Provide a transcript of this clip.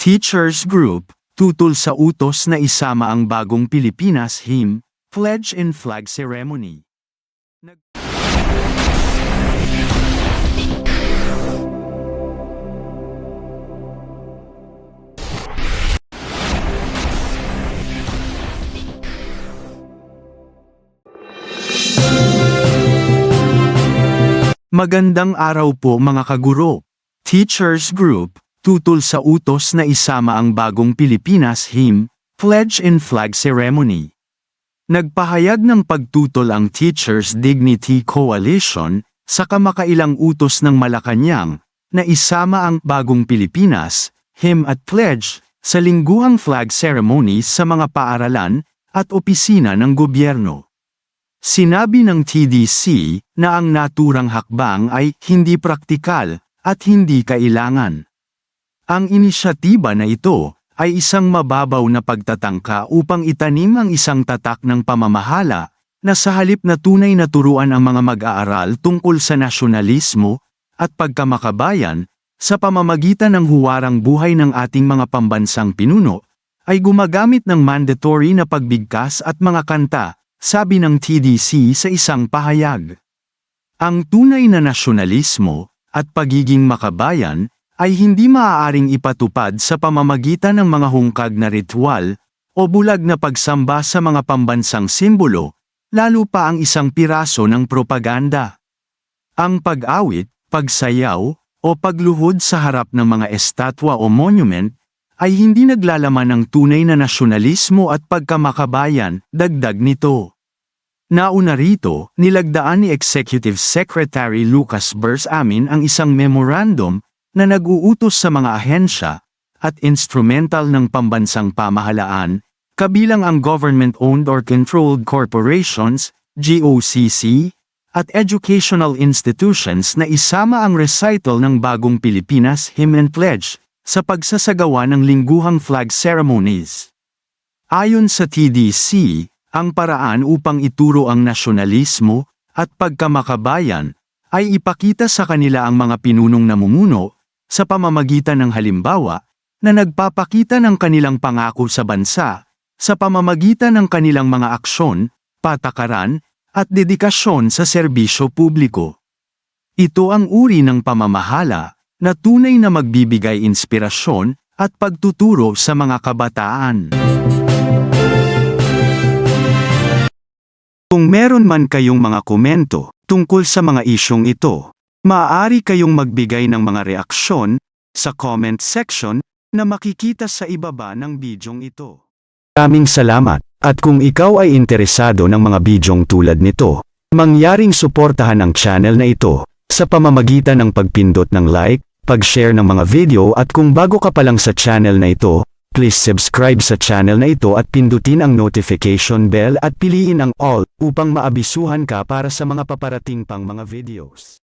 Teachers Group, tutol sa utos na isama ang bagong Pilipinas Hymn, Pledge and Flag Ceremony. Magandang araw po mga kaguro. Teachers Group, tutol sa utos na isama ang bagong Pilipinas Hymn, Pledge and Flag Ceremony. Nagpahayag ng pagtutol ang Teachers Dignity Coalition sa kamakailang utos ng Malacanang na isama ang bagong Pilipinas, Hymn at Pledge sa lingguhang flag ceremony sa mga paaralan at opisina ng gobyerno. Sinabi ng TDC na ang naturang hakbang ay hindi praktikal at hindi kailangan. Ang inisyatiba na ito ay isang mababaw na pagtatangka upang itanim ang isang tatak ng pamamahala na sa halip na tunay na turuan ang mga mag-aaral tungkol sa nasyonalismo at pagkamakabayan sa pamamagitan ng huwarang buhay ng ating mga pambansang pinuno, ay gumagamit ng mandatory na pagbigkas at mga kanta, sabi ng TDC sa isang pahayag. Ang tunay na nasyonalismo at pagiging makabayan ay hindi maaaring ipatupad sa pamamagitan ng mga hungkag na ritual o bulag na pagsamba sa mga pambansang simbolo, lalo pa ang isang piraso ng propaganda. Ang pag-awit, pagsayaw, o pagluhod sa harap ng mga estatwa o monument ay hindi naglalaman ng tunay na nasyonalismo at pagkamakabayan, dagdag nito. Nauna rito, nilagdaan ni Executive Secretary Lucas Bersamin ang isang memorandum na nag-uutos sa mga ahensya at instrumental ng pambansang pamahalaan, kabilang ang government-owned or controlled corporations, GOCC, at educational institutions na isama ang recital ng bagong Pilipinas Hymn and Pledge sa pagsasagawa ng lingguhang flag ceremonies. Ayon sa TDC, ang paraan upang ituro ang nasyonalismo at pagkamakabayan ay ipakita sa kanila ang mga pinunong namumuno sa pamamagitan ng halimbawa na nagpapakita ng kanilang pangako sa bansa, sa pamamagitan ng kanilang mga aksyon, patakaran, at dedikasyon sa serbisyo publiko. Ito ang uri ng pamamahala na tunay na magbibigay inspirasyon at pagtuturo sa mga kabataan. Kung meron man kayong mga komento tungkol sa mga isyong ito, maaari kayong magbigay ng mga reaksyon sa comment section na makikita sa ibaba ng bidyong ito. Maraming salamat, at kung ikaw ay interesado ng mga bidyong tulad nito, mangyaring suportahan ang channel na ito sa pamamagitan ng pagpindot ng like, pag-share ng mga video, at kung bago ka pa lang sa channel na ito, please subscribe sa channel na ito at pindutin ang notification bell at piliin ang all upang maabisuhan ka para sa mga paparating pang mga videos.